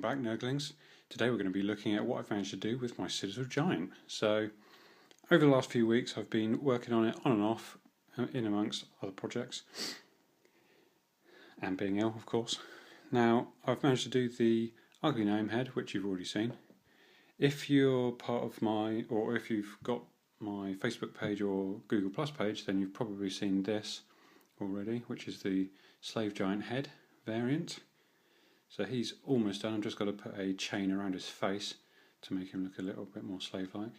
Welcome back, Nerglings. Today we're going to be looking at what I've managed to do with my Citadel Giant. So, over the last few weeks I've been working on it on and off, in amongst other projects, and being ill, of course. Now, I've managed to do the ugly gnome head, which you've already seen. If you're part of my, or if you've got my Facebook page or Google Plus page, then you've probably seen this already, which is the Slave Giant head variant. So he's almost done. I've just got to put a chain around his face to make him look a little bit more slave-like.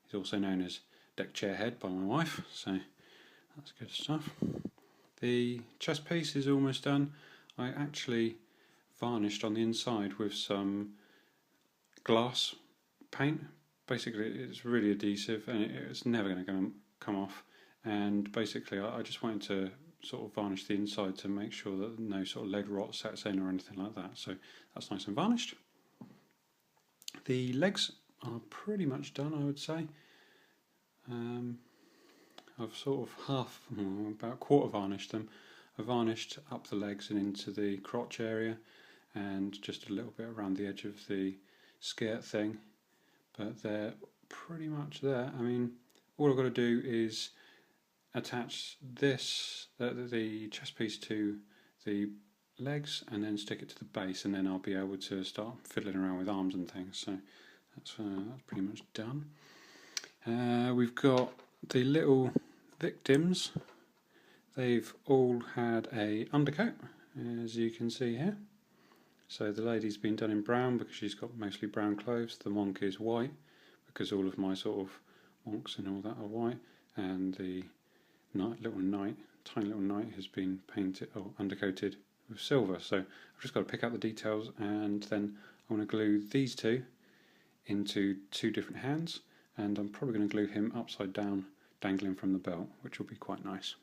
He's also known as deck chair head by my wife, so that's good stuff. The chest piece is almost done. I actually varnished on the inside with some glass paint. Basically it's really adhesive and it's never going to come off, and basically I just wanted to sort of varnish the inside to make sure that no sort of lead rot sets in or anything like that, so that's nice and varnished. The legs are pretty much done, I would say. I've sort of about quarter varnished them. I varnished up the legs and into the crotch area and just a little bit around the edge of the skirt thing, but they're pretty much there. I mean, all I've got to do is attach this, the chest piece, to the legs and then stick it to the base, and then I'll be able to start fiddling around with arms and things. So that's pretty much done. We've got the little victims. They've all had a undercoat, as you can see here. So the lady's been done in brown because she's got mostly brown clothes. The monk is white because all of my sort of monks and all that are white, and the tiny little knight has been painted or undercoated with silver. So I've just got to pick out the details, and then I want to glue these two into two different hands, and I'm probably going to glue him upside down, dangling from the belt, which will be quite nice.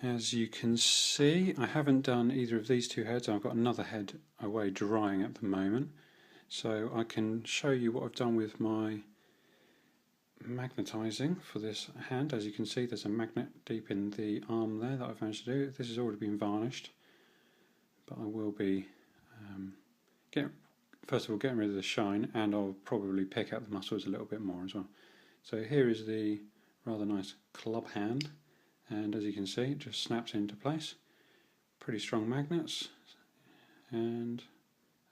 As you can see, I haven't done either of these two heads. I've got another head away drying at the moment, so I can show you what I've done with my magnetising for this hand. As you can see, there's a magnet deep in the arm there that I've managed to do. This has already been varnished, but I will be first of all getting rid of the shine, and I'll probably pick out the muscles a little bit more as well. So here is the rather nice club hand, and as you can see, it just snaps into place. Pretty strong magnets, and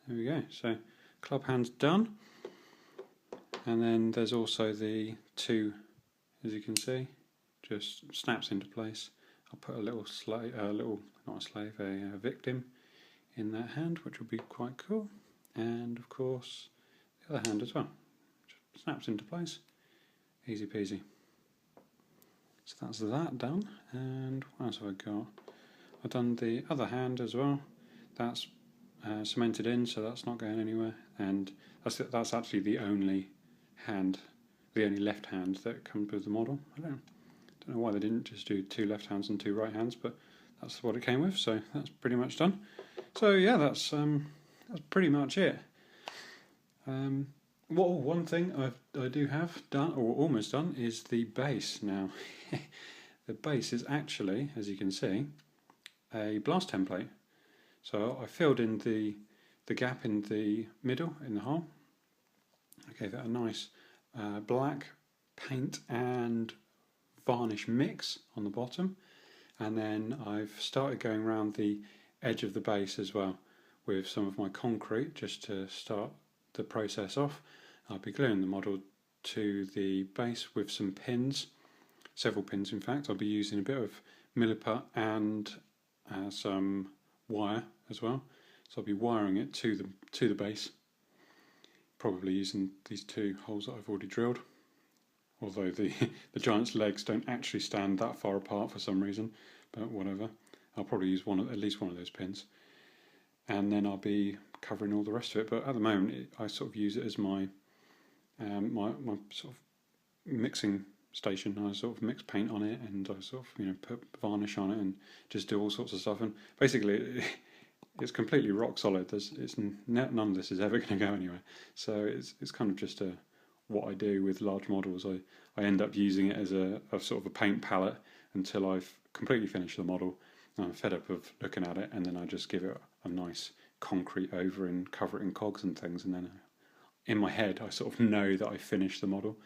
there we go. So club hand's done. And then there's also the two, as you can see, just snaps into place. I'll put a little slave, a victim in that hand, which will be quite cool. And of course, the other hand as well. Just snaps into place. Easy peasy. So that's that done. And what else have I got? I've done the other hand as well. That's cemented in, so that's not going anywhere. And that's actually the only left hand that comes with the model. I don't know why they didn't just do two left hands and two right hands, but that's what it came with, so that's pretty much done. So yeah, that's pretty much it. One thing I do have done, or almost done, is the base. Now the base is actually, as you can see, a blast template. So I filled in the gap in the middle, in the hole. I gave it a nice black paint and varnish mix on the bottom, and then I've started going around the edge of the base as well with some of my concrete just to start the process off. I'll be gluing the model to the base with some pins, several pins in fact. I'll be using a bit of milliput and some wire as well, so I'll be wiring it to the base, probably using these two holes that I've already drilled, although the giant's legs don't actually stand that far apart for some reason, but whatever. I'll probably use at least one of those pins, and then I'll be covering all the rest of it. But at the moment I sort of use it as my my sort of mixing station. I sort of mix paint on it, and I sort of put varnish on it and just do all sorts of stuff, and basically it's completely rock solid. None of this is ever going to go anywhere. So it's kind of just what I do with large models. I end up using it as a sort of a paint palette until I've completely finished the model, I'm fed up of looking at it, and then I just give it a nice concrete over and cover it in cogs and things, and then in my head I sort of know that I finished the model.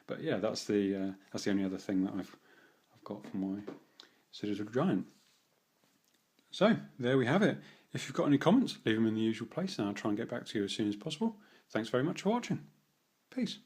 But yeah, that's the only other thing that I've got for my Citadel Giant. So there we have it. If you've got any comments, leave them in the usual place, and I'll try and get back to you as soon as possible. Thanks very much for watching. Peace.